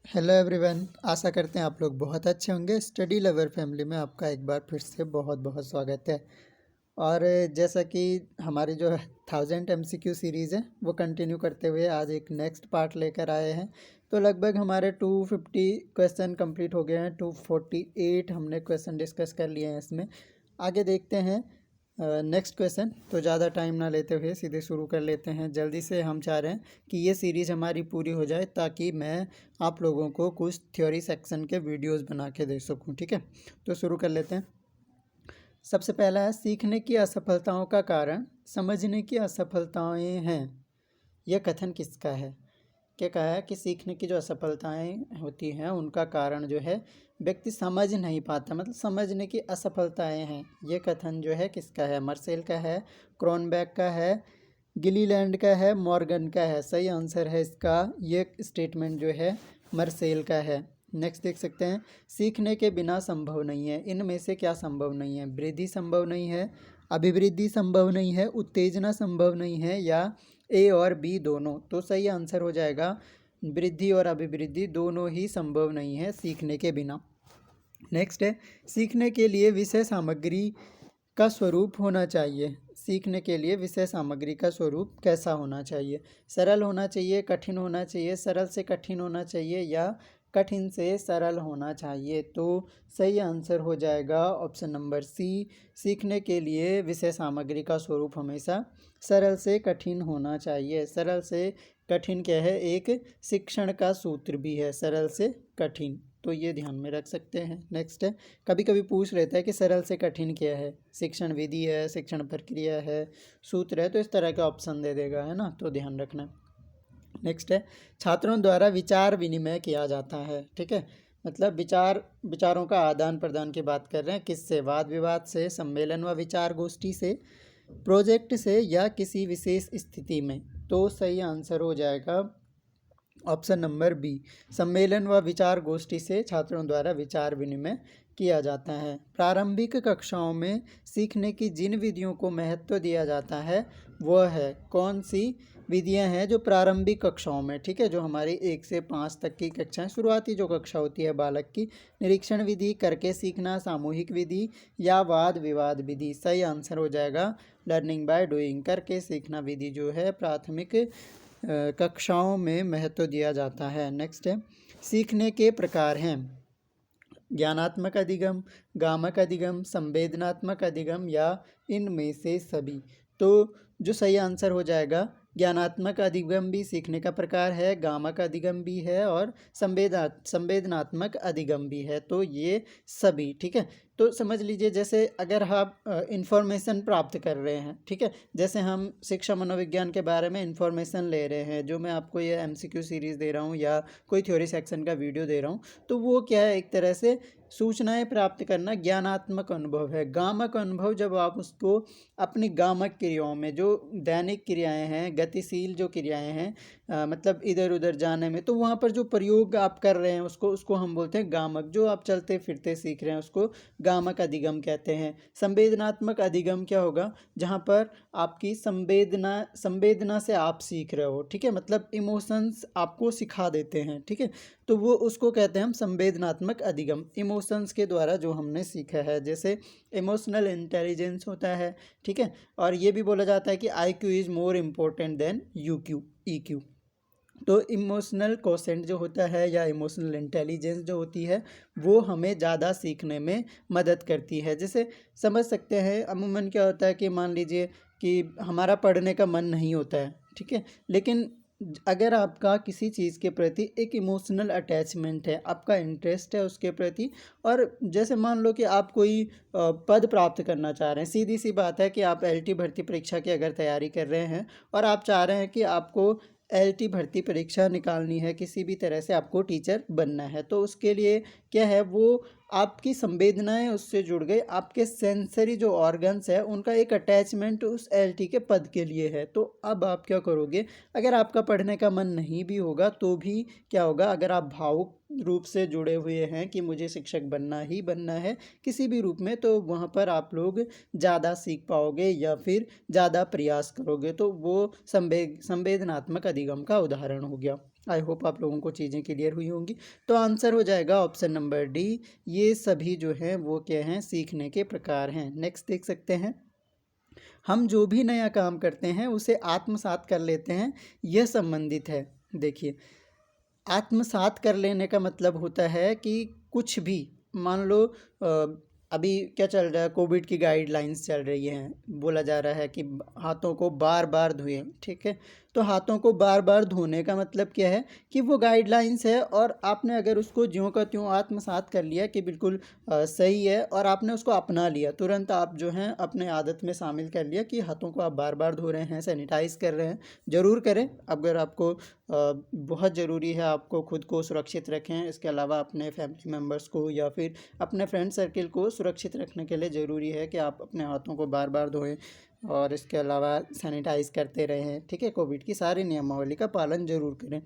Hello everyone, आशा करते हैं आप लोग बहुत अच्छे होंगे। स्टडी लवर फैमिली में आपका एक बार फिर से बहुत बहुत स्वागत है। और जैसा कि हमारी जो 1000 MCQ सीरीज़ है वो कंटिन्यू करते हुए आज एक नेक्स्ट पार्ट लेकर आए हैं। तो लगभग हमारे 250 क्वेश्चन कंप्लीट हो गए हैं। 248 हमने क्वेश्चन डिस्कस कर लिए हैं इसमें। आगे देखते हैं नेक्स्ट क्वेश्चन। तो ज़्यादा टाइम ना लेते हुए सीधे शुरू कर लेते हैं। जल्दी से हम चाह रहे हैं कि ये सीरीज़ हमारी पूरी हो जाए ताकि मैं आप लोगों को कुछ थ्योरी सेक्शन के वीडियोस बना के दे सकूं। ठीक है, तो शुरू कर लेते हैं। सबसे पहला है, सीखने की असफलताओं का कारण समझने की असफलताएं हैं। यह कथन किसका है? क्या कहा है कि सीखने की जो असफलताएं होती हैं उनका कारण जो है व्यक्ति समझ नहीं पाता, मतलब समझने की असफलताएं हैं। ये कथन जो है किसका है? मर्सेल का है, क्रोनबेक का है, गिलीलैंड का है, मॉर्गन का है। सही आंसर है इसका ये स्टेटमेंट जो है मर्सेल का है। नेक्स्ट देख सकते हैं, सीखने के बिना संभव नहीं है। इनमें से क्या संभव नहीं है? वृद्धि संभव नहीं है, अभिवृद्धि संभव नहीं है, उत्तेजना संभव नहीं है, या ए और बी दोनों? तो सही आंसर हो जाएगा वृद्धि और अभिवृद्धि दोनों ही संभव नहीं है सीखने के बिना। नेक्स्ट है, सीखने के लिए विषय सामग्री का स्वरूप होना चाहिए। सीखने के लिए विषय सामग्री का स्वरूप कैसा होना चाहिए? सरल होना चाहिए, कठिन होना चाहिए, सरल से कठिन होना चाहिए, या कठिन से सरल होना चाहिए? तो सही आंसर हो जाएगा ऑप्शन नंबर सी। सीखने के लिए विषय सामग्री का स्वरूप हमेशा सरल से कठिन होना चाहिए। सरल से कठिन क्या है? एक शिक्षण का सूत्र भी है, सरल से कठिन। तो ये ध्यान में रख सकते हैं। नेक्स्ट है, कभी कभी पूछ लेता है कि सरल से कठिन क्या है? शिक्षण विधि है, शिक्षण प्रक्रिया है, सूत्र है, तो इस तरह का ऑप्शन दे देगा, है ना, तो ध्यान रखना। नेक्स्ट है, छात्रों द्वारा विचार विनिमय किया जाता है। ठीक है, मतलब विचारों का आदान प्रदान की बात कर रहे हैं। किससे? वाद विवाद से, सम्मेलन व विचार गोष्ठी से, प्रोजेक्ट से, या किसी विशेष स्थिति में? तो सही आंसर हो जाएगा ऑप्शन नंबर बी, सम्मेलन व विचार गोष्ठी से छात्रों द्वारा विचार विनिमय किया जाता है। प्रारंभिक कक्षाओं में सीखने की जिन विधियों को महत्व दिया जाता है वह है कौन सी विधियां हैं जो प्रारंभिक कक्षाओं में, ठीक है, जो हमारी 1 से 5 तक की कक्षाएं, शुरुआती जो कक्षा होती है बालक की, निरीक्षण विधि, करके सीखना, सामूहिक विधि, या वाद विवाद विधि? सही आंसर हो जाएगा लर्निंग बाय डूइंग, करके सीखना विधि जो है प्राथमिक कक्षाओं में महत्व दिया जाता है। नेक्स्ट है, सीखने के प्रकार हैं ज्ञानात्मक अधिगम, गामक अधिगम, संवेदनात्मक अधिगम, या इनमें से सभी? तो जो सही आंसर हो जाएगा, ज्ञानात्मक अधिगम भी सीखने का प्रकार है, गामक अधिगम भी है, और संवेदनात्मक अधिगम भी है। तो ये सभी, ठीक है। तो समझ लीजिए, जैसे अगर आप इंफॉर्मेशन प्राप्त कर रहे हैं, ठीक है, जैसे हम शिक्षा मनोविज्ञान के बारे में इंफॉर्मेशन ले रहे हैं, जो मैं आपको ये MCQ सीरीज़ दे रहा हूँ या कोई थ्योरी सेक्शन का वीडियो दे रहा हूँ, तो वो क्या है? एक तरह से सूचनाएं प्राप्त करना ज्ञानात्मक अनुभव है। गामक अनुभव जब आप उसको अपनी गामक क्रियाओं में, जो दैनिक क्रियाएं हैं, गतिशील जो क्रियाएं हैं, मतलब इधर उधर जाने में, तो वहाँ पर जो प्रयोग आप कर रहे हैं उसको हम बोलते हैं गामक। जो आप चलते फिरते सीख रहे हैं उसको गामक अधिगम कहते हैं। संवेदनात्मक अधिगम क्या होगा? जहाँ पर आपकी संवेदना से आप सीख रहे हो, ठीक है, मतलब इमोशंस आपको सिखा देते हैं, ठीक है, तो वो उसको कहते हैं हम संवेदनात्मक अधिगम। इमोशंस के द्वारा जो हमने सीखा है, जैसे इमोशनल इंटेलिजेंस होता है, ठीक है, और ये भी बोला जाता है कि IQ is more important then EQ। तो इमोशनल कोसेंट जो होता है या इमोशनल इंटेलिजेंस जो होती है वो हमें ज़्यादा सीखने में मदद करती है। जैसे समझ सकते हैं, अमूमन क्या होता है कि मान लीजिए कि हमारा पढ़ने का मन नहीं होता है, ठीक है, लेकिन अगर आपका किसी चीज़ के प्रति एक इमोशनल अटैचमेंट है, आपका इंटरेस्ट है उसके प्रति, और जैसे मान लो कि आप कोई पद प्राप्त करना चाह रहे हैं, सीधी सी बात है कि आप LT भर्ती परीक्षा की अगर तैयारी कर रहे हैं और आप चाह रहे हैं कि आपको LT भर्ती परीक्षा निकालनी है, किसी भी तरह से आपको टीचर बनना है, तो उसके लिए क्या है, वो आपकी संवेदनाएं उससे जुड़ गई, आपके सेंसरी जो ऑर्गन्स है उनका एक अटैचमेंट उस LT के पद के लिए है। तो अब आप क्या करोगे? अगर आपका पढ़ने का मन नहीं भी होगा तो भी क्या होगा, अगर आप भावुक रूप से जुड़े हुए हैं कि मुझे शिक्षक बनना ही बनना है किसी भी रूप में, तो वहाँ पर आप लोग ज़्यादा सीख पाओगे या फिर ज़्यादा प्रयास करोगे। तो वो संवेदनात्मक अधिगम का उदाहरण हो गया। आई होप आप लोगों को चीज़ें क्लियर हुई होंगी। तो आंसर हो जाएगा ऑप्शन नंबर डी, ये सभी जो हैं वो क्या हैं, सीखने के प्रकार हैं। नेक्स्ट देख सकते हैं, हम जो भी नया काम करते हैं उसे आत्मसात कर लेते हैं, यह संबंधित है। देखिए, आत्मसात कर लेने का मतलब होता है कि कुछ भी, मान लो अभी क्या चल रहा है, कोविड की गाइडलाइंस चल रही हैं, बोला जा रहा है कि हाथों को बार बार धोएं, ठीक है। तो हाथों को बार बार धोने का मतलब क्या है कि वो गाइडलाइंस है और आपने अगर उसको ज्यों का त्यों आत्मसात कर लिया कि बिल्कुल सही है और आपने उसको अपना लिया, तुरंत आप जो हैं अपने आदत में शामिल कर लिया कि हाथों को आप बार बार धो रहे हैं, सैनिटाइज कर रहे हैं। ज़रूर करें, अगर आपको बहुत ज़रूरी है, आपको खुद को सुरक्षित रखें, इसके अलावा अपने फैमिली मेम्बर्स को या फिर अपने फ्रेंड सर्किल को सुरक्षित रखने के लिए ज़रूरी है कि आप अपने हाथों को बार बार धोएं और इसके अलावा सैनिटाइज़ करते रहें, ठीक है। कोविड की सारी नियमावली का पालन ज़रूर करें।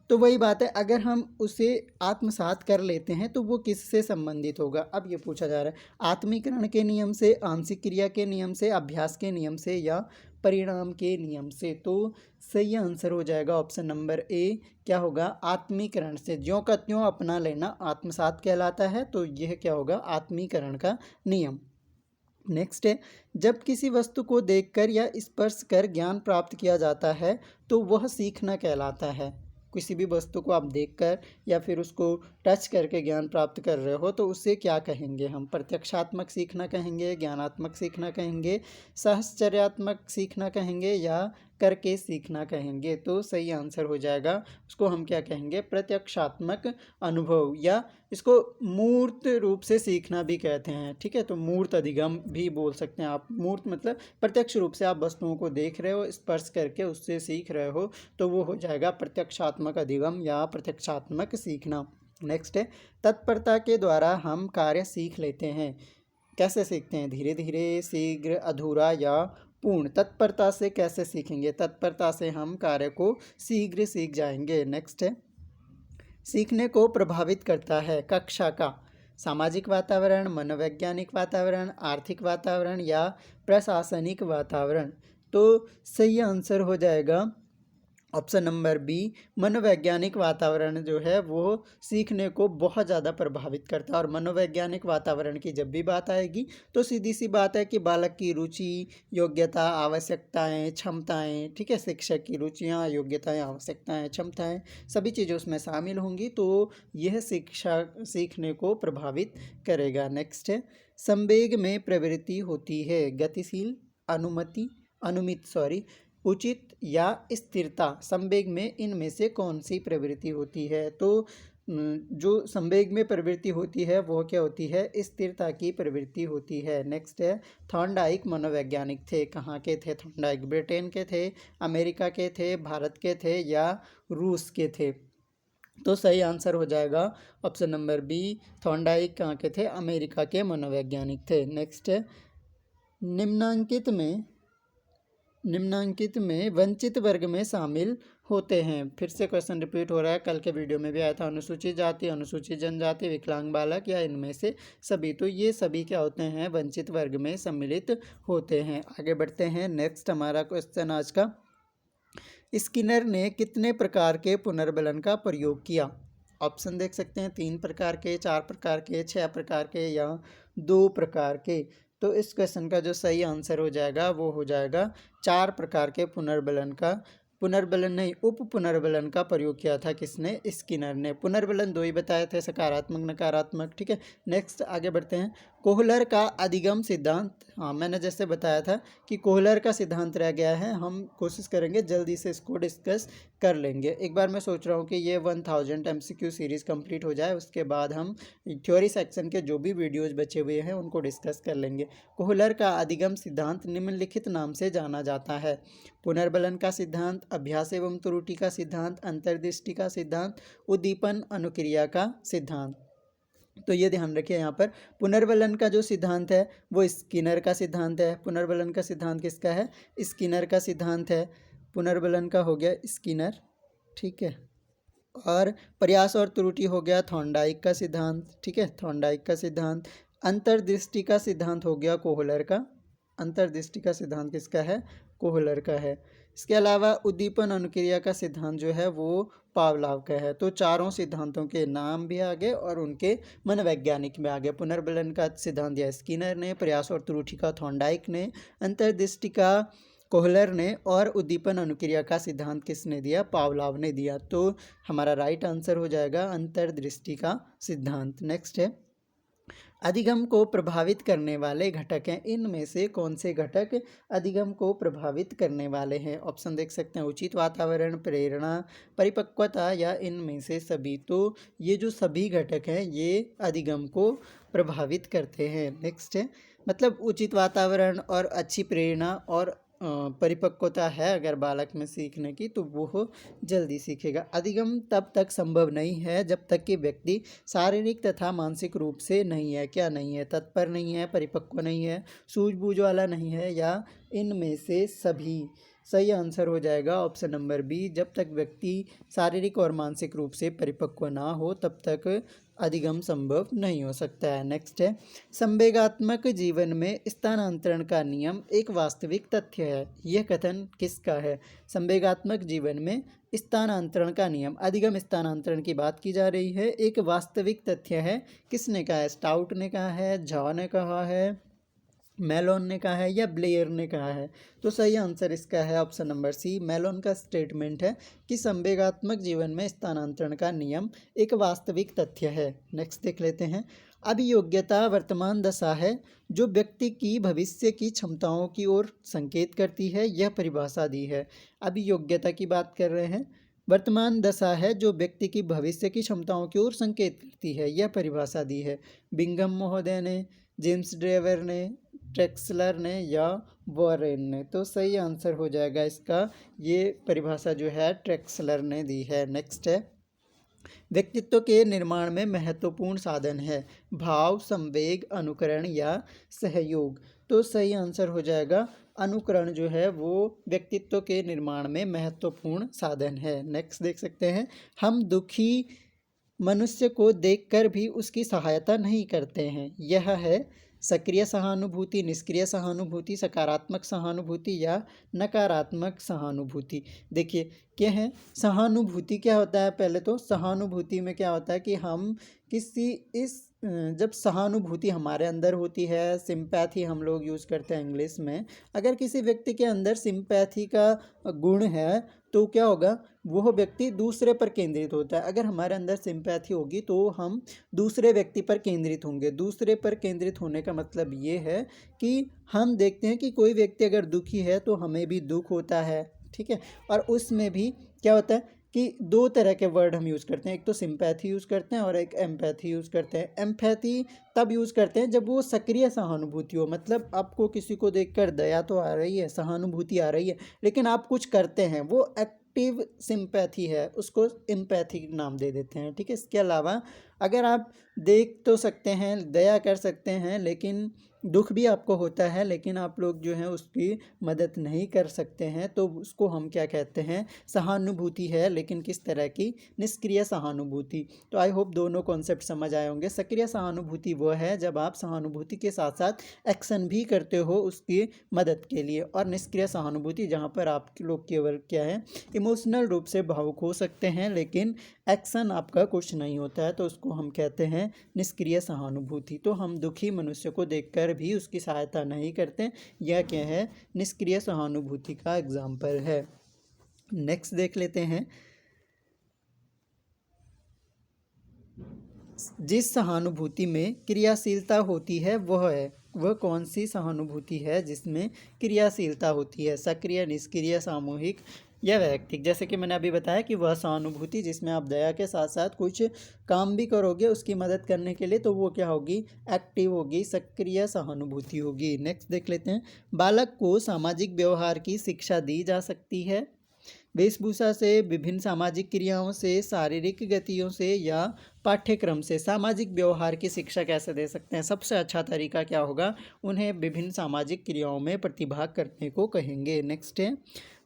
तो वही बात है, अगर हम उसे आत्मसात कर लेते हैं तो वो किससे संबंधित होगा, अब ये पूछा जा रहा है। आत्मीकरण के नियम से, आंशिक क्रिया के नियम से, अभ्यास के नियम से या परिणाम के नियम से। तो सही आंसर हो जाएगा ऑप्शन नंबर ए, क्या होगा, आत्मीकरण से। ज्यों का त्यों अपना लेना आत्मसात कहलाता है, तो यह क्या होगा, आत्मीकरण का नियम। नेक्स्ट है, जब किसी वस्तु को देखकर या स्पर्श कर ज्ञान प्राप्त किया जाता है तो वह सीखना कहलाता है। किसी भी वस्तु को आप देखकर या फिर उसको टच करके ज्ञान प्राप्त कर रहे हो तो उससे क्या कहेंगे हम, प्रत्यक्षात्मक सीखना कहेंगे, ज्ञानात्मक सीखना कहेंगे, साहचर्यात्मक सीखना कहेंगे या करके सीखना कहेंगे। तो सही आंसर हो जाएगा, उसको हम क्या कहेंगे, प्रत्यक्षात्मक अनुभव, या इसको मूर्त रूप से सीखना भी कहते हैं, ठीक है। तो मूर्त अधिगम भी बोल सकते हैं आप। मूर्त मतलब प्रत्यक्ष रूप से आप वस्तुओं को देख रहे हो, स्पर्श करके उससे सीख रहे हो, तो वो हो जाएगा प्रत्यक्षात्मक अधिगम या प्रत्यक्षात्मक सीखना। नेक्स्ट है, तत्परता के द्वारा हम कार्य सीख लेते हैं। कैसे सीखते हैं, धीरे धीरे, शीघ्र, अधूरा या पूर्ण। तत्परता से कैसे सीखेंगे, तत्परता से हम कार्य को शीघ्र सीख जाएंगे। नेक्स्ट है, सीखने को प्रभावित करता है कक्षा का सामाजिक वातावरण, मनोवैज्ञानिक वातावरण, आर्थिक वातावरण या प्रशासनिक वातावरण। तो सही आंसर हो जाएगा ऑप्शन नंबर बी, मनोवैज्ञानिक वातावरण जो है वो सीखने को बहुत ज़्यादा प्रभावित करता है। और मनोवैज्ञानिक वातावरण की जब भी बात आएगी तो सीधी सी बात है कि बालक की रुचि, योग्यता, आवश्यकताएं, क्षमताएं, ठीक है, शिक्षक की रुचियां, योग्यताएं, आवश्यकताएं, क्षमताएं, सभी चीज़ें उसमें शामिल होंगी, तो यह शिक्षा सीखने को प्रभावित करेगा। नेक्स्ट है, संवेग में प्रवृत्ति होती है गतिशील, अनुमित उचित या स्थिरता। संवेग में इनमें से कौन सी प्रवृत्ति होती है, तो जो संवेग में प्रवृत्ति होती है वो क्या होती है, स्थिरता की प्रवृत्ति होती है। नेक्स्ट है, थॉर्नडाइक मनोवैज्ञानिक थे, कहाँ के थे थॉर्नडाइक, ब्रिटेन के थे, अमेरिका के थे, भारत के थे या रूस के थे। तो सही आंसर हो जाएगा ऑप्शन नंबर बी, थॉर्नडाइक कहाँ के थे, अमेरिका के मनोवैज्ञानिक थे। नेक्स्ट है, निम्नांकित में वंचित वर्ग में शामिल होते हैं। फिर से क्वेश्चन रिपीट हो रहा है, कल के वीडियो में भी आया था, अनुसूचित जाति, अनुसूचित जनजाति, विकलांग बालक या इनमें से सभी। तो ये सभी क्या होते हैं, वंचित वर्ग में सम्मिलित होते हैं। आगे बढ़ते हैं, नेक्स्ट हमारा क्वेश्चन आज का, स्किनर ने कितने प्रकार के पुनर्बलन का प्रयोग किया। ऑप्शन देख सकते हैं, 3 प्रकार के, 4 प्रकार के, 6 प्रकार के या 2 प्रकार के। तो इस क्वेश्चन का जो सही आंसर हो जाएगा वो हो जाएगा 4 प्रकार के पुनर्बलन नहीं, उप पुनर्बलन का प्रयोग किया था किसने, स्किनर ने। पुनर्बलन 2 ही बताए थे, सकारात्मक, नकारात्मक, ठीक है। नेक्स्ट आगे बढ़ते हैं, कोहलर का अधिगम सिद्धांत। हाँ, मैंने जैसे बताया था कि कोहलर का सिद्धांत रह गया है, हम कोशिश करेंगे जल्दी से इसको डिस्कस कर लेंगे। एक बार मैं सोच रहा हूँ कि ये 1000 MCQ सीरीज़ कंप्लीट हो जाए, उसके बाद हम थ्योरी सेक्शन के जो भी वीडियोज़ बचे हुए हैं उनको डिस्कस कर लेंगे। कोहलर का अधिगम सिद्धांत निम्नलिखित नाम से जाना जाता है, पुनर्बलन का सिद्धांत, अभ्यास एवं त्रुटि का सिद्धांत, अंतर्दृष्टि का सिद्धांत, उद्दीपन अनुक्रिया का सिद्धांत। तो ये ध्यान रखिए, यहाँ पर पुनर्बलन का जो सिद्धांत है वो स्किनर का सिद्धांत है। पुनर्बलन का सिद्धांत किसका है, स्किनर का सिद्धांत है। पुनर्बलन का हो गया स्किनर, ठीक है। और प्रयास और त्रुटि हो गया थॉर्नडाइक का सिद्धांत, ठीक है, थॉर्नडाइक का सिद्धांत। अंतर्दृष्टि का सिद्धांत हो गया कोहलर का, अंतर्दृष्टि का सिद्धांत किसका है, कोहलर का है। इसके अलावा उद्दीपन अनुक्रिया का सिद्धांत जो है वो पावलाव का है। तो चारों सिद्धांतों के नाम भी आ गए और उनके मनोवैज्ञानिक में आ गए। पुनर्बलन का सिद्धांत दिया स्किनर ने, प्रयास और त्रुटि का थॉर्नडाइक ने, अंतर्दृष्टि का कोहलर ने, और उद्दीपन अनुक्रिया का सिद्धांत किसने दिया? पावलाव ने दिया। तो हमारा राइट आंसर हो जाएगा अंतर्दृष्टि का सिद्धांत। नेक्स्ट है, अधिगम को प्रभावित करने वाले घटक हैं। इनमें से कौन से घटक अधिगम को प्रभावित करने वाले हैं? ऑप्शन देख सकते हैं, उचित वातावरण, प्रेरणा, परिपक्वता या इनमें से सभी। तो ये जो सभी घटक हैं ये अधिगम को प्रभावित करते हैं। नेक्स्ट है, मतलब उचित वातावरण और अच्छी प्रेरणा और परिपक्वता है अगर बालक में सीखने की, तो वो जल्दी सीखेगा। अधिगम तब तक संभव नहीं है जब तक कि व्यक्ति शारीरिक तथा मानसिक रूप से नहीं है, क्या नहीं है? तत्पर नहीं है, परिपक्व नहीं है, सूझबूझ वाला नहीं है, या इनमें से सभी। सही आंसर हो जाएगा ऑप्शन नंबर बी, जब तक व्यक्ति शारीरिक और मानसिक रूप से परिपक्व ना हो तब तक अधिगम संभव नहीं हो सकता है। नेक्स्ट है, संवेगात्मक जीवन में स्थानांतरण का नियम एक वास्तविक तथ्य है। यह कथन किसका है? संवेगात्मक जीवन में स्थानांतरण का नियम, अधिगम स्थानांतरण की बात की जा रही है, एक वास्तविक तथ्य है। किसने कहा है? स्टाउट ने कहा है, झा ने कहा है, मेलोन ने कहा है, या ब्लेयर ने कहा है? तो सही आंसर इसका है ऑप्शन नंबर सी। मेलोन का स्टेटमेंट है कि संवेगात्मक जीवन में स्थानांतरण का नियम एक वास्तविक तथ्य है। नेक्स्ट देख लेते हैं, अभियोग्यता वर्तमान दशा है जो व्यक्ति की भविष्य की क्षमताओं की ओर संकेत करती है। यह परिभाषा दी है। अभियोग्यता की बात कर रहे हैं, वर्तमान दशा है जो व्यक्ति की भविष्य की क्षमताओं की ओर संकेत करती है, यह परिभाषा दी है बिंघम महोदय ने, जेम्स ड्रेवर ने, ट्रेक्सलर ने, या वॉरेन ने? तो सही आंसर हो जाएगा इसका, ये परिभाषा जो है ट्रेक्सलर ने दी है। नेक्स्ट है, व्यक्तित्व के निर्माण में महत्वपूर्ण साधन है भाव, संवेग, अनुकरण या सहयोग? तो सही आंसर हो जाएगा अनुकरण जो है वो व्यक्तित्व के निर्माण में महत्वपूर्ण साधन है। नेक्स्ट देख सकते हैं, हम दुखी मनुष्य को देखकर भी उसकी सहायता नहीं करते हैं। यह है सक्रिय सहानुभूति, निष्क्रिय सहानुभूति, सकारात्मक सहानुभूति या नकारात्मक सहानुभूति? देखिए क्या है सहानुभूति, क्या होता है? पहले तो सहानुभूति में क्या होता है कि हम किसी जब सहानुभूति हमारे अंदर होती है, सिंपैथी हम लोग यूज़ करते हैं इंग्लिश में, अगर किसी व्यक्ति के अंदर सिंपैथी का गुण है तो क्या होगा? वो व्यक्ति दूसरे पर केंद्रित होता है। अगर हमारे अंदर सिंपैथी होगी तो हम दूसरे व्यक्ति पर केंद्रित होंगे। दूसरे पर केंद्रित होने का मतलब ये है कि हम देखते हैं कि कोई व्यक्ति अगर दुखी है तो हमें भी दुख होता है, ठीक है। और उसमें भी क्या होता है कि दो तरह के वर्ड हम यूज़ करते हैं, एक तो सिंपैथी यूज़ करते हैं और एक एम्पैथी यूज़ करते हैं। एम्पैथी तब यूज़ करते हैं जब वो सक्रिय सहानुभूति हो, मतलब आपको किसी को देखकर दया तो आ रही है, सहानुभूति आ रही है, लेकिन आप कुछ करते हैं, वो एक्टिव सिंपैथी है, उसको एम्पैथी नाम दे देते हैं, ठीक है। इसके अलावा अगर आप देख तो सकते हैं, दया कर सकते हैं, लेकिन दुख भी आपको होता है, लेकिन आप लोग जो हैं उसकी मदद नहीं कर सकते हैं, तो उसको हम क्या कहते हैं? सहानुभूति है, लेकिन किस तरह की? निष्क्रिय सहानुभूति। तो आई होप दोनों कॉन्सेप्ट समझ आए होंगे। सक्रिय सहानुभूति वो है जब आप सहानुभूति के साथ साथ एक्शन भी करते हो उसकी मदद के लिए, और निष्क्रिय सहानुभूति जहाँ पर आप लोग केवल क्या है इमोशनल रूप से भावुक हो सकते हैं लेकिन एक्शन आपका कुछ नहीं होता है, तो उसको हम कहते हैं निष्क्रिय सहानुभूति। तो हम दुखी मनुष्य को देखकर भी उसकी सहायता नहीं करते, यह क्या है? निष्क्रिय सहानुभूति का एग्जाम्पल है। नेक्स्ट देख लेते हैं, जिस सहानुभूति में क्रियाशीलता होती है वह कौन सी सहानुभूति है जिसमें क्रियाशीलता होती है? सक्रिय, निष्क्रिय, सामूहिक या वैयक्तिक? जैसे कि मैंने अभी बताया कि वह सहानुभूति जिसमें आप दया के साथ साथ कुछ काम भी करोगे उसकी मदद करने के लिए, तो वो क्या होगी? एक्टिव होगी, सक्रिय सहानुभूति होगी। नेक्स्ट देख लेते हैं, बालक को सामाजिक व्यवहार की शिक्षा दी जा सकती है वेशभूषा से, विभिन्न सामाजिक क्रियाओं से, शारीरिक गतियों से या पाठ्यक्रम से? सामाजिक व्यवहार की शिक्षा कैसे दे सकते हैं? सबसे अच्छा तरीका क्या होगा? उन्हें विभिन्न सामाजिक क्रियाओं में प्रतिभाग करने को कहेंगे। नेक्स्ट है,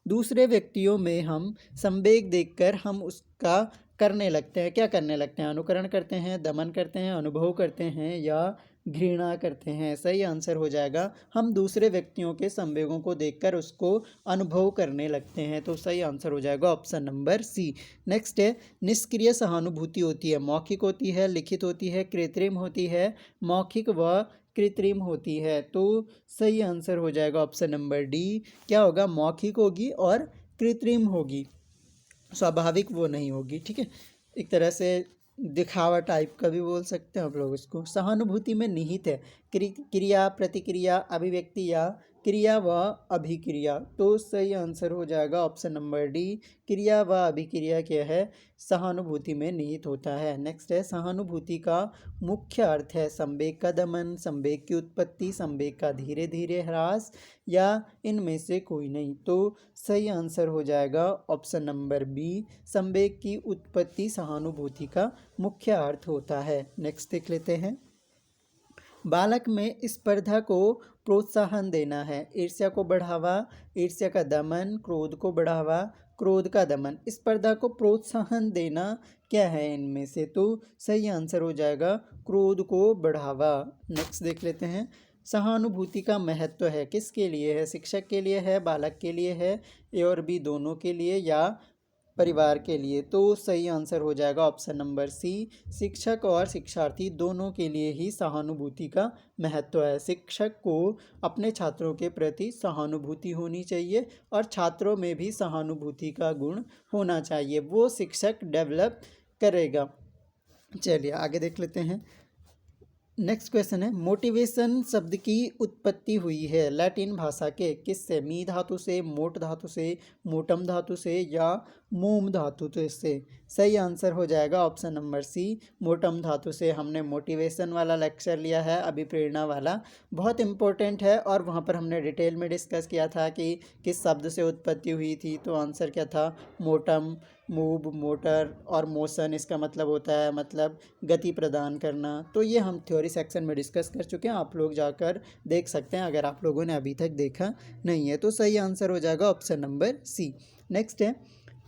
दूसरे व्यक्तियों में हम संवेग देखकर हम उसका करने लगते हैं। क्या करने लगते हैं? अनुकरण करते हैं, दमन करते हैं, अनुभव करते हैं या घृणा करते हैं। सही आंसर हो जाएगा हम दूसरे व्यक्तियों के संवेगों को देखकर उसको अनुभव करने लगते हैं। तो सही आंसर हो जाएगा ऑप्शन नंबर सी। नेक्स्ट है, निष्क्रिय सहानुभूति होती है, मौखिक होती है, लिखित होती है, कृत्रिम होती है। मौखिक व कृत्रिम होती है। तो सही आंसर हो जाएगा ऑप्शन नंबर डी। क्या होगा? मौखिक होगी और कृत्रिम होगी, स्वाभाविक वो नहीं होगी। ठीक है, एक तरह से दिखावा टाइप का भी बोल सकते हैं आप लोग इसको। सहानुभूति में निहित है क्रिया, प्रतिक्रिया, अभिव्यक्ति या क्रिया व अभिक्रिया। तो सही आंसर हो जाएगा ऑप्शन नंबर डी, क्रिया व अभिक्रिया क्या है? सहानुभूति में निहित होता है। नेक्स्ट है, सहानुभूति का मुख्य अर्थ है संवेग का दमन, संवेग की उत्पत्ति, संवेग का धीरे धीरे ह्रास या इनमें से कोई नहीं। तो सही आंसर हो जाएगा ऑप्शन नंबर बी, संवेग की उत्पत्ति सहानुभूति का मुख्य अर्थ होता है। नेक्स्ट देख लेते हैं, बालक में स्पर्धा को प्रोत्साहन देना है, ईर्ष्या को बढ़ावा, ईर्ष्या का दमन, क्रोध को बढ़ावा, क्रोध का दमन। स्पर्धा को प्रोत्साहन देना क्या है इनमें से? तो सही आंसर हो जाएगा क्रोध को बढ़ावा। नेक्स्ट देख लेते हैं, सहानुभूति का महत्व है किसके लिए है? शिक्षक के लिए है, बालक के लिए है, ए और बी दोनों के लिए या परिवार के लिए? तो सही आंसर हो जाएगा ऑप्शन नंबर सी, शिक्षक और शिक्षार्थी दोनों के लिए ही सहानुभूति का महत्व है। शिक्षक को अपने छात्रों के प्रति सहानुभूति होनी चाहिए और छात्रों में भी सहानुभूति का गुण होना चाहिए, वो शिक्षक डेवलप करेगा। चलिए आगे देख लेते हैं। नेक्स्ट क्वेश्चन है, मोटिवेशन शब्द की उत्पत्ति हुई है लैटिन भाषा के किससे? मी धातु से, मोट धातु से, मोटम धातु से या मोम धातु से? सही आंसर हो जाएगा ऑप्शन नंबर सी, मोटम धातु से। हमने मोटिवेशन वाला लेक्चर लिया है, अभिप्रेरणा वाला, बहुत इंपॉर्टेंट है और वहाँ पर हमने डिटेल में डिस्कस किया था कि किस शब्द से उत्पत्ति हुई थी। तो आंसर क्या था? मोटम, मूव, मोटर और मोशन, इसका मतलब होता है मतलब गति प्रदान करना। तो ये हम थ्योरी सेक्शन में डिस्कस कर चुके हैं, आप लोग जाकर देख सकते हैं अगर आप लोगों ने अभी तक देखा नहीं है। तो सही आंसर हो जाएगा ऑप्शन नंबर सी। नेक्स्ट है,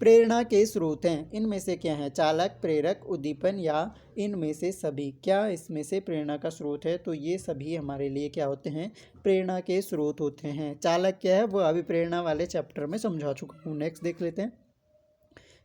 प्रेरणा के स्रोत हैं इनमें से क्या है? चालक, प्रेरक, उद्दीपन या इनमें से सभी? क्या इसमें से प्रेरणा का स्रोत है? तो ये सभी हमारे लिए क्या होते हैं? प्रेरणा के स्रोत होते हैं। चालक क्या है वो अभी प्रेरणा वाले चैप्टर में समझा चुका हूँ। नेक्स्ट देख लेते हैं,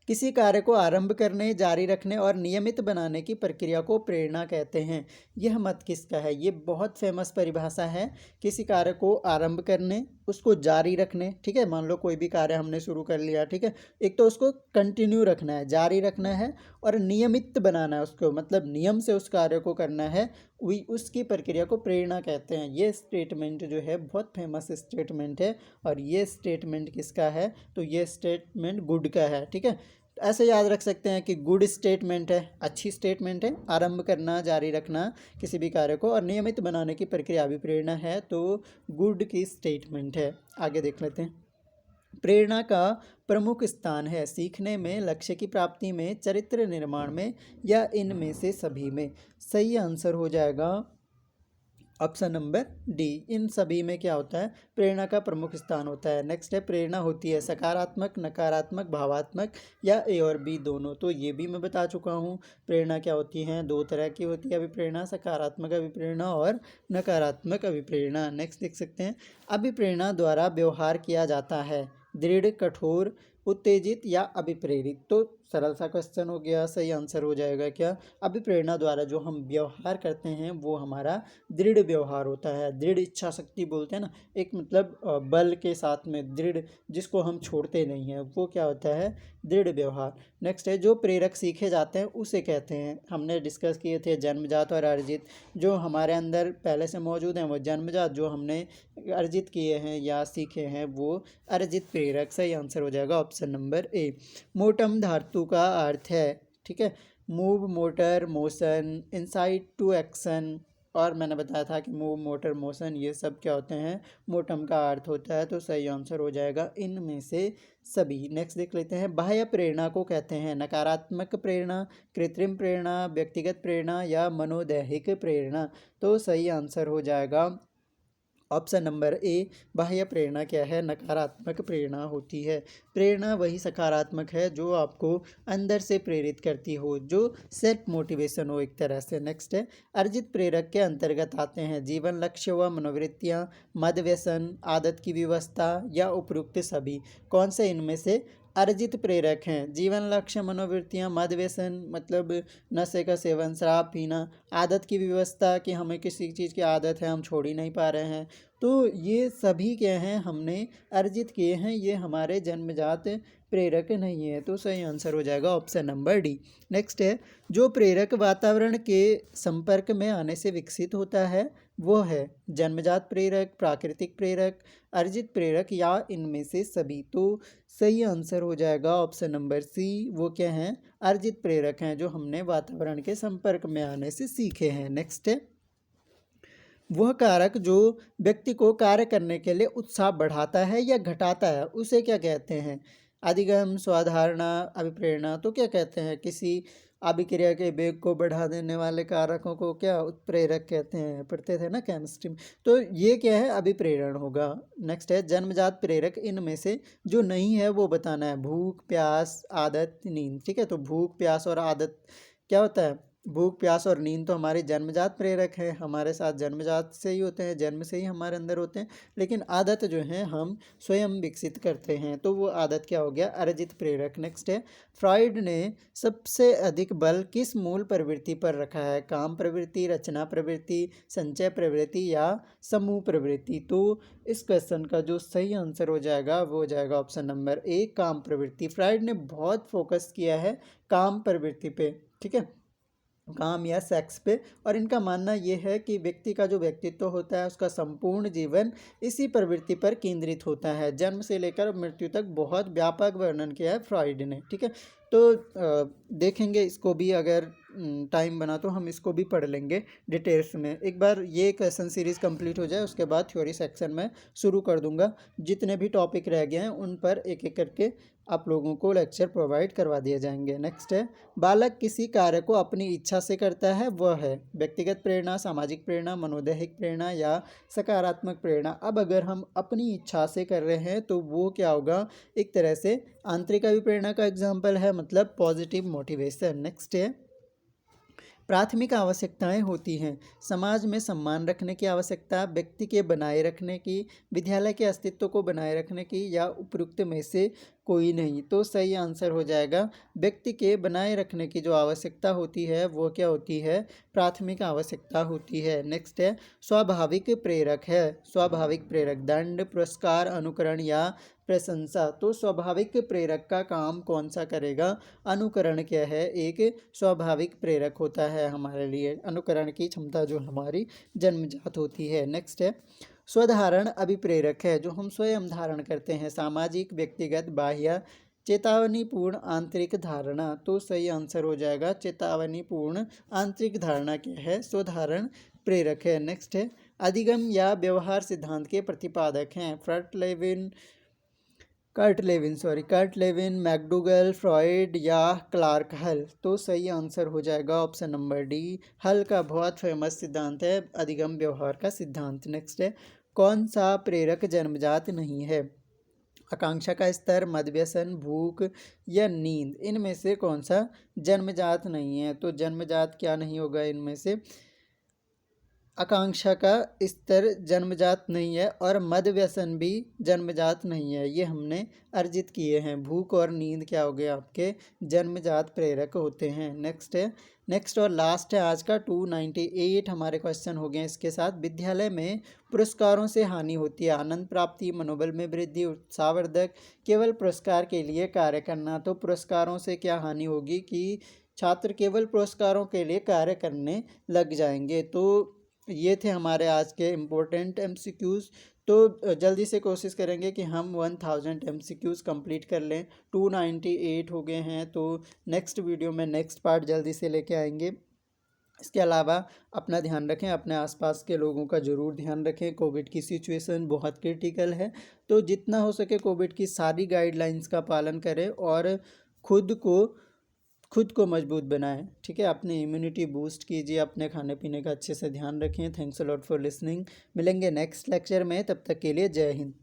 किसी कार्य को आरंभ करने, जारी रखने और नियमित बनाने की प्रक्रिया को प्रेरणा कहते हैं। यह मत किसका है? ये बहुत फेमस परिभाषा है। किसी कार्य को आरंभ करने, उसको जारी रखने, ठीक है, मान लो कोई भी कार्य हमने शुरू कर लिया, ठीक है, एक तो उसको कंटिन्यू रखना है, जारी रखना है और नियमित बनाना है उसको, मतलब नियम से उस कार्य को करना है, वही उसकी प्रक्रिया को प्रेरणा कहते हैं। ये स्टेटमेंट जो है बहुत फेमस स्टेटमेंट है और ये स्टेटमेंट किसका है? तो ये स्टेटमेंट गुड का है। ठीक है, ऐसे याद रख सकते हैं कि गुड स्टेटमेंट है, अच्छी स्टेटमेंट है, आरंभ करना, जारी रखना किसी भी कार्य को और नियमित बनाने की प्रक्रिया भी प्रेरणा है, तो गुड की स्टेटमेंट है। आगे देख लेते हैं, प्रेरणा का प्रमुख स्थान है सीखने में, लक्ष्य की प्राप्ति में, चरित्र निर्माण में या इनमें से सभी में? सही आंसर हो जाएगा ऑप्शन नंबर डी, इन सभी में क्या होता है? प्रेरणा का प्रमुख स्थान होता है। नेक्स्ट है, प्रेरणा होती है सकारात्मक, नकारात्मक, भावात्मक या ए और बी दोनों? तो ये भी मैं बता चुका हूँ। प्रेरणा क्या होती है? दो तरह की होती है अभिप्रेरणा, सकारात्मक अभिप्रेरणा और नकारात्मक अभिप्रेरणा। नेक्स्ट देख सकते हैं, अभिप्रेरणा द्वारा व्यवहार किया जाता है दृढ़, कठोर, उत्तेजित या अभिप्रेरित? तो सरल सा क्वेश्चन हो गया, सही आंसर हो जाएगा क्या? अभिप्रेरणा द्वारा जो हम व्यवहार करते हैं वो हमारा दृढ़ व्यवहार होता है। दृढ़ इच्छा शक्ति बोलते हैं ना, एक मतलब बल के साथ में दृढ़, जिसको हम छोड़ते नहीं हैं, वो क्या होता है? दृढ़ व्यवहार। नेक्स्ट है, जो प्रेरक सीखे जाते हैं उसे कहते हैं, हमने डिस्कस किए थे जन्मजात और अर्जित। जो हमारे अंदर पहले से मौजूद हैं वो जन्मजात, जो हमने अर्जित किए हैं या सीखे हैं वो अर्जित प्रेरक। सही आंसर हो जाएगा ऑप्शन नंबर ए। मोटम धातु का अर्थ है, ठीक है, move, motor, motion, incite to action, और मैंने बताया था कि मूव, मोटर, मोशन ये सब क्या होते हैं? मोटम का अर्थ होता है। तो सही आंसर हो जाएगा इनमें से सभी। नेक्स्ट देख लेते हैं, बाह्य प्रेरणा को कहते हैं नकारात्मक प्रेरणा, कृत्रिम प्रेरणा, व्यक्तिगत प्रेरणा या मनोदैहिक प्रेरणा? तो सही आंसर हो जाएगा ऑप्शन नंबर ए बाह्य प्रेरणा क्या है? नकारात्मक प्रेरणा होती है। प्रेरणा वही सकारात्मक है जो आपको अंदर से प्रेरित करती हो, जो सेल्फ मोटिवेशन हो एक तरह से। नेक्स्ट है, अर्जित प्रेरक के अंतर्गत आते हैं जीवन लक्ष्य व मनोवृत्तियाँ, मद व्यसन, आदत की व्यवस्था या उपयुक्त सभी। कौन से इनमें से अर्जित प्रेरक हैं? जीवन लक्ष्य, मनोवृत्तियाँ, मद व्यसन मतलब नशे का सेवन, शराब पीना, आदत की व्यवस्था कि हमें किसी चीज़ की आदत है हम छोड़ ही नहीं पा रहे हैं, तो ये सभी क्या हैं हमने अर्जित किए हैं, ये हमारे जन्मजात प्रेरक नहीं है। तो सही आंसर हो जाएगा ऑप्शन नंबर डी। नेक्स्ट है, जो प्रेरक वातावरण के संपर्क में आने से विकसित होता है वो है जन्मजात प्रेरक, प्राकृतिक प्रेरक, अर्जित प्रेरक या इनमें से सभी। तो सही आंसर हो जाएगा ऑप्शन नंबर सी, वो क्या हैं? अर्जित प्रेरक हैं जो हमने वातावरण के संपर्क में आने से सीखे हैं। नेक्स्ट है, वह कारक जो व्यक्ति को कार्य करने के लिए उत्साह बढ़ाता है या घटाता है उसे क्या कहते हैं? अधिगम, स्वाधारणा, अभिप्रेरणा। तो क्या कहते हैं? किसी अभिक्रिया के वेग को बढ़ा देने वाले कारकों को क्या उत्प्रेरक कहते हैं, पढ़ते थे ना केमिस्ट्री में। तो ये क्या है? अभिप्रेरण होगा। नेक्स्ट है, जन्मजात प्रेरक इनमें से जो नहीं है वो बताना है। भूख, प्यास, आदत, नींद। ठीक है, तो भूख, प्यास और आदत क्या होता है? भूख, प्यास और नींद तो हमारे जन्मजात प्रेरक हैं, हमारे साथ जन्मजात से ही होते हैं, जन्म से ही हमारे अंदर होते हैं। लेकिन आदत जो है हम स्वयं विकसित करते हैं, तो वो आदत क्या हो गया? अर्जित प्रेरक। नेक्स्ट है, फ्रॉइड ने सबसे अधिक बल किस मूल प्रवृत्ति पर रखा है? काम प्रवृत्ति, रचना प्रवृत्ति, संचय प्रवृत्ति या समूह प्रवृत्ति। तो इस क्वेश्चन का जो सही आंसर हो जाएगा वो हो जाएगा ऑप्शन नंबर ए, काम प्रवृत्ति। फ्रॉइड ने बहुत फोकस किया है काम प्रवृत्ति पे, ठीक है, काम या सेक्स पे। और इनका मानना ये है कि व्यक्ति का जो व्यक्तित्व होता है उसका संपूर्ण जीवन इसी प्रवृत्ति पर केंद्रित होता है। जन्म से लेकर मृत्यु तक बहुत व्यापक वर्णन किया है फ्रॉइड ने। ठीक है, तो देखेंगे इसको भी, अगर टाइम बना तो हम इसको भी पढ़ लेंगे डिटेल्स में। एक बार ये क्वेश्चन सीरीज कंप्लीट हो जाए उसके बाद थ्योरी सेक्शन में शुरू कर दूंगा। जितने भी टॉपिक रह गए हैं उन पर एक एक करके आप लोगों को लेक्चर प्रोवाइड करवा दिए जाएंगे। नेक्स्ट है, बालक किसी कार्य को अपनी इच्छा से करता है वह है व्यक्तिगत प्रेरणा, सामाजिक प्रेरणा, मनोदैहिक प्रेरणा या सकारात्मक प्रेरणा। अब अगर हम अपनी इच्छा से कर रहे हैं तो वो क्या होगा? एक तरह से आंतरिक अभिप्रेरणा का एग्जाम्पल है, मतलब पॉजिटिव मोटिवेशन। नेक्स्ट है, प्राथमिक आवश्यकताएं होती हैं समाज में सम्मान रखने की आवश्यकता, व्यक्ति के बनाए रखने की, विद्यालय के अस्तित्व को बनाए रखने की या उपयुक्त में से कोई नहीं। तो सही आंसर हो जाएगा व्यक्ति के बनाए रखने की जो आवश्यकता होती है वो क्या होती है? प्राथमिक आवश्यकता होती है। नेक्स्ट है, स्वाभाविक प्रेरक है। स्वाभाविक प्रेरक दंड, पुरस्कार, अनुकरण या प्रशंसा। तो स्वाभाविक प्रेरक का काम कौन सा करेगा? अनुकरण क्या है? एक स्वाभाविक प्रेरक होता है हमारे लिए, अनुकरण की क्षमता जो हमारी जन्मजात होती है। नेक्स्ट है, स्वधारण अभिप्रेरक है जो हम स्वयं धारण करते हैं, सामाजिक, व्यक्तिगत, बाह्य, चेतावनीपूर्ण, आंतरिक धारणा। तो सही आंसर हो जाएगा चेतावनीपूर्ण आंतरिक धारणा क्या है? स्वधारण प्रेरक है। नेक्स्ट है, अधिगम या व्यवहार सिद्धांत के प्रतिपादक हैं कर्ट लेविन, मैकडूगल, फ्रॉइड या क्लार्क हल। तो सही आंसर हो जाएगा ऑप्शन नंबर डी, हल का बहुत फेमस सिद्धांत है अधिगम व्यवहार का सिद्धांत। नेक्स्ट है, कौन सा प्रेरक जन्मजात नहीं है? आकांक्षा का स्तर, मद व्यसन, भूख या नींद। इनमें से कौन सा जन्मजात नहीं है? तो जन्मजात क्या नहीं होगा इनमें से? आकांक्षा का स्तर जन्मजात नहीं है और मद व्यसन भी जन्मजात नहीं है, ये हमने अर्जित किए हैं। भूख और नींद क्या हो गए? आपके जन्मजात प्रेरक होते हैं। नेक्स्ट है, नेक्स्ट और लास्ट है आज का 298 हमारे क्वेश्चन हो गए इसके साथ। विद्यालय में पुरस्कारों से हानि होती है, आनंद प्राप्ति, मनोबल में वृद्धि, उत्साहवर्धक, केवल पुरस्कार के लिए कार्य करना। तो पुरस्कारों से क्या हानि होगी कि छात्र केवल पुरस्कारों के लिए कार्य करने लग जाएंगे। तो ये थे हमारे आज के इम्पोर्टेंट एमसीक्यूज़। तो जल्दी से कोशिश करेंगे कि हम 1000 एमसीक्यूज़ कंप्लीट कर लें। 298 हो गए हैं, तो नेक्स्ट वीडियो में नेक्स्ट पार्ट जल्दी से लेके आएंगे। इसके अलावा अपना ध्यान रखें, अपने आसपास के लोगों का ज़रूर ध्यान रखें। कोविड की सिचुएशन बहुत क्रिटिकल है, तो जितना हो सके कोविड की सारी गाइडलाइंस का पालन करें और खुद को खुद को मजबूत बनाएं। ठीक है, अपनी इम्यूनिटी बूस्ट कीजिए, अपने खाने पीने का अच्छे से ध्यान रखें। Thanks a lot for listening. मिलेंगे नेक्स्ट लेक्चर में, तब तक के लिए जय हिंद।